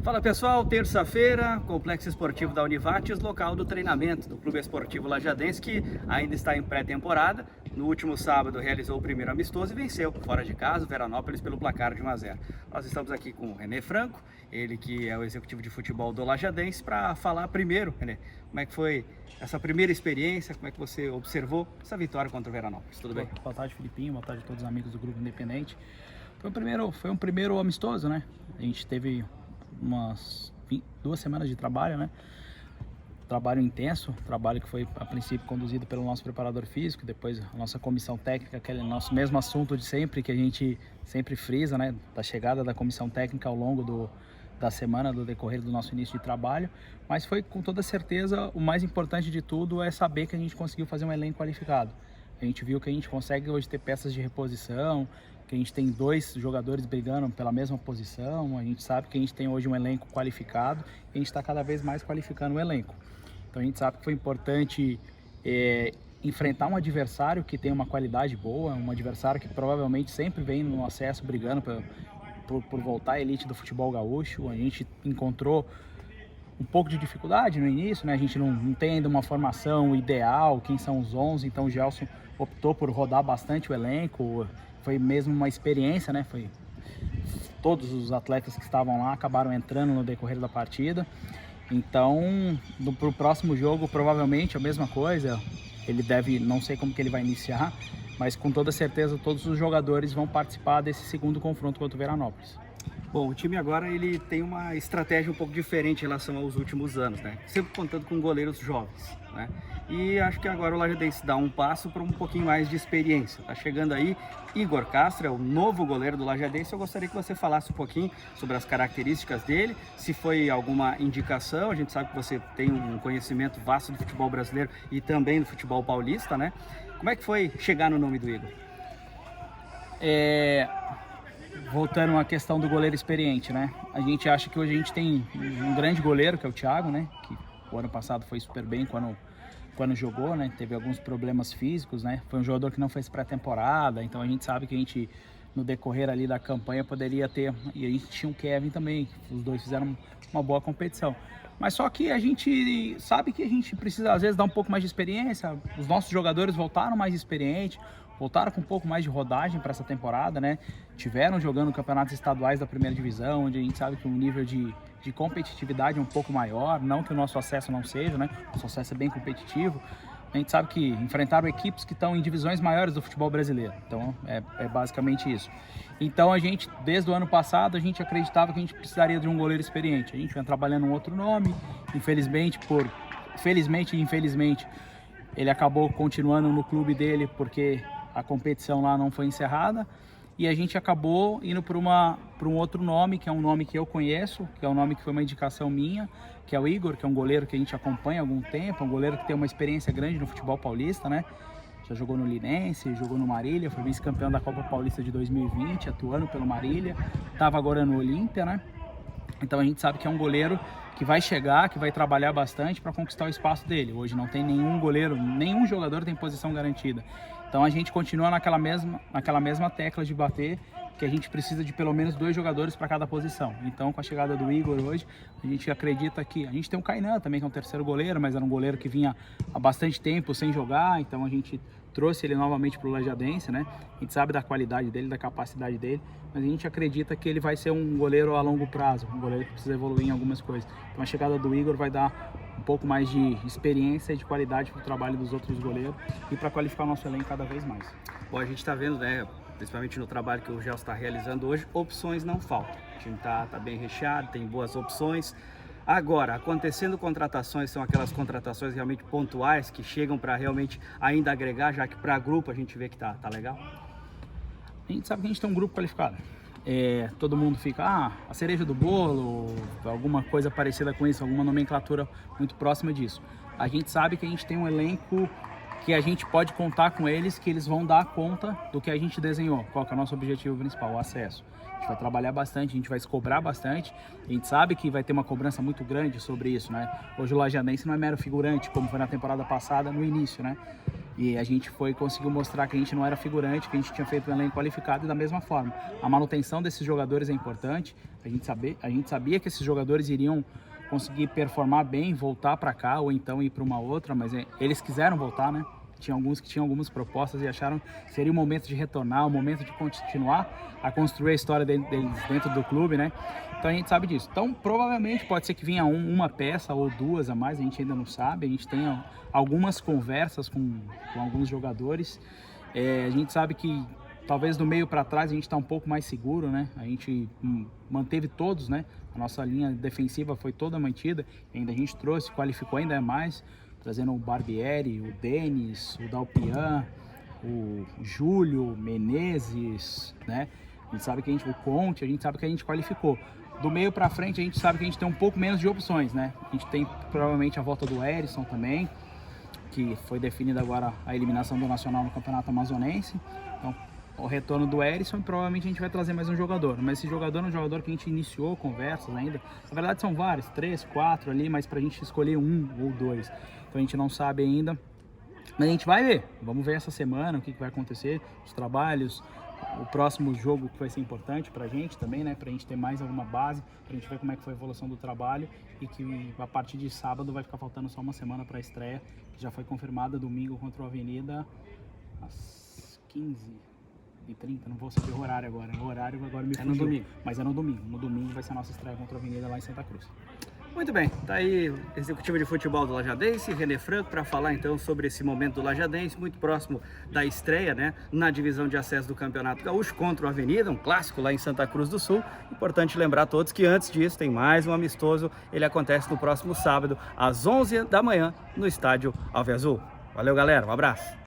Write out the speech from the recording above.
Fala pessoal, terça-feira, Complexo Esportivo da Univates, local do treinamento do Clube Esportivo Lajadense, que ainda está em pré-temporada. No último sábado realizou o primeiro amistoso e venceu, fora de casa, o Veranópolis pelo placar de 1 a 0. Nós estamos aqui com o René Franco, ele que é o executivo de futebol do Lajadense, para falar primeiro, René, como é que foi essa primeira experiência, como é que você observou essa vitória contra o Veranópolis, tudo bem? Boa tarde, Filipinho, boa tarde a todos os amigos do Grupo Independente. Foi um primeiro amistoso, né? A gente teve umas 2 semanas de trabalho, né? Trabalho intenso, trabalho que foi a princípio conduzido pelo nosso preparador físico, depois a nossa comissão técnica, aquele nosso mesmo assunto de sempre, que a gente sempre frisa, né? Da chegada da comissão técnica ao longo da semana, do decorrer do nosso início de trabalho, mas foi com toda certeza o mais importante de tudo é saber que a gente conseguiu fazer um elenco qualificado. A gente viu que a gente consegue hoje ter peças de reposição, que a gente tem 2 jogadores brigando pela mesma posição, a gente sabe que a gente tem hoje um elenco qualificado e a gente está cada vez mais qualificando o elenco. Então a gente sabe que foi importante enfrentar um adversário que tem uma qualidade boa, um adversário que provavelmente sempre vem no acesso brigando por voltar à elite do futebol gaúcho. A gente encontrou um pouco de dificuldade no início, né? A gente não tem ainda uma formação ideal, quem são os 11, então o Gelson optou por rodar bastante o elenco, foi mesmo uma experiência, né? Todos os atletas que estavam lá acabaram entrando no decorrer da partida, então para o próximo jogo provavelmente a mesma coisa, ele deve, não sei como que ele vai iniciar, mas com toda certeza todos os jogadores vão participar desse segundo confronto contra o Veranópolis. Bom, o time agora ele tem uma estratégia um pouco diferente em relação aos últimos anos, né? Sempre contando com goleiros jovens, né? E acho que agora o Lajadense dá um passo para um pouquinho mais de experiência. Tá chegando aí Igor Castro, é o novo goleiro do Lajadense. Eu gostaria que você falasse um pouquinho sobre as características dele, se foi alguma indicação. A gente sabe que você tem um conhecimento vasto do futebol brasileiro e também do futebol paulista, né? Como é que foi chegar no nome do Igor? Voltando à questão do goleiro experiente, né? A gente acha que hoje a gente tem um grande goleiro, que é o Thiago, né? Que o ano passado foi super bem quando jogou, né? Teve alguns problemas físicos, né? Foi um jogador que não fez pré-temporada, então a gente sabe que a gente, no decorrer ali da campanha, poderia ter... E a gente tinha o Kevin também, os dois fizeram uma boa competição. Mas só que a gente sabe que a gente precisa, às vezes, dar um pouco mais de experiência. Os nossos jogadores voltaram mais experientes, voltaram com um pouco mais de rodagem para essa temporada, né? Tiveram jogando campeonatos estaduais da primeira divisão, onde a gente sabe que o nível de competitividade é um pouco maior, não que o nosso acesso não seja, né? O nosso acesso é bem competitivo. A gente sabe que enfrentaram equipes que estão em divisões maiores do futebol brasileiro, então é basicamente isso. Então a gente, desde o ano passado, a gente acreditava que a gente precisaria de um goleiro experiente. A gente vem trabalhando um outro nome, felizmente e infelizmente, ele acabou continuando no clube dele porque a competição lá não foi encerrada, e a gente acabou indo para um outro nome, que é um nome que eu conheço, que é um nome que foi uma indicação minha, que é o Igor, que é um goleiro que a gente acompanha há algum tempo, um goleiro que tem uma experiência grande no futebol paulista, né? Já jogou no Linense, jogou no Marília, foi vice-campeão da Copa Paulista de 2020, atuando pelo Marília, estava agora no Olímpia, né? Então a gente sabe que é um goleiro que vai chegar, que vai trabalhar bastante para conquistar o espaço dele. Hoje não tem nenhum goleiro, nenhum jogador tem posição garantida. Então a gente continua naquela mesma tecla de bater, que a gente precisa de pelo menos 2 jogadores para cada posição. Então com a chegada do Igor hoje, a gente acredita que... A gente tem o Kainan também, que é um terceiro goleiro, mas era um goleiro que vinha há bastante tempo sem jogar, então a gente trouxe ele novamente para o Lajadense, né? A gente sabe da qualidade dele, da capacidade dele, mas a gente acredita que ele vai ser um goleiro a longo prazo, um goleiro que precisa evoluir em algumas coisas. Então a chegada do Igor vai dar um pouco mais de experiência e de qualidade para o trabalho dos outros goleiros e para qualificar o nosso elenco cada vez mais. Bom, a gente está vendo, né, principalmente no trabalho que o Gelson está realizando hoje, opções não faltam. O time tá bem recheado, tem boas opções. Agora, acontecendo contratações, são aquelas contratações realmente pontuais que chegam para realmente ainda agregar, já que para grupo a gente vê que tá legal? A gente sabe que a gente tem um grupo qualificado. Todo mundo fica, a cereja do bolo, alguma coisa parecida com isso, alguma nomenclatura muito próxima disso. A gente sabe que a gente tem um elenco que a gente pode contar com eles, que eles vão dar conta do que a gente desenhou. Qual que é o nosso objetivo principal? O acesso. A gente vai trabalhar bastante, a gente vai se cobrar bastante. A gente sabe que vai ter uma cobrança muito grande sobre isso, né? Hoje o Lajadense não é mero figurante, como foi na temporada passada, no início, né? E a gente conseguiu mostrar que a gente não era figurante, que a gente tinha feito um elenco qualificado, e da mesma forma. A manutenção desses jogadores é importante. A gente sabia que esses jogadores iriam conseguir performar bem, voltar para cá ou então ir para uma outra, mas eles quiseram voltar, né? Tinha alguns que tinham algumas propostas e acharam que seria o momento de retornar, o momento de continuar a construir a história deles dentro do clube, né? Então a gente sabe disso. Então provavelmente pode ser que venha uma peça ou duas a mais, a gente ainda não sabe. A gente tem algumas conversas com alguns jogadores. A gente sabe que talvez do meio para trás a gente está um pouco mais seguro, né? A gente manteve todos, né? A nossa linha defensiva foi toda mantida. Ainda a gente trouxe, qualificou ainda mais, trazendo o Barbieri, o Denis, o Dalpian, o Júlio, Menezes, né? A gente sabe que o Conte, a gente sabe que a gente qualificou. Do meio para frente a gente sabe que a gente tem um pouco menos de opções, né? A gente tem provavelmente a volta do Erisson também, que foi definida agora a eliminação do Nacional no Campeonato Amazonense. Então, o retorno do Erisson, provavelmente a gente vai trazer mais um jogador. Mas esse jogador é um jogador que a gente iniciou conversas ainda. Na verdade são vários, 3, 4 ali, mas pra gente escolher um ou dois. Então a gente não sabe ainda. Mas a gente vai ver. Vamos ver essa semana o que vai acontecer, os trabalhos, o próximo jogo que vai ser importante pra gente também, né? Pra gente ter mais alguma base, pra gente ver como é que foi a evolução do trabalho e que a partir de sábado vai ficar faltando só uma semana pra estreia, que já foi confirmada domingo contra o Avenida às 15h30, não vou saber o horário agora. O horário agora me fugiu. No domingo. Mas é no domingo. No domingo vai ser a nossa estreia contra a Avenida lá em Santa Cruz. Muito bem, tá aí o executivo de futebol do Lajadense, René Franco, para falar então sobre esse momento do Lajadense, muito próximo da estreia, né, na divisão de acesso do Campeonato Gaúcho contra o Avenida, um clássico lá em Santa Cruz do Sul. Importante lembrar a todos que antes disso tem mais um amistoso, ele acontece no próximo sábado, às 11 da manhã, no estádio Alve Azul. Valeu, galera, um abraço.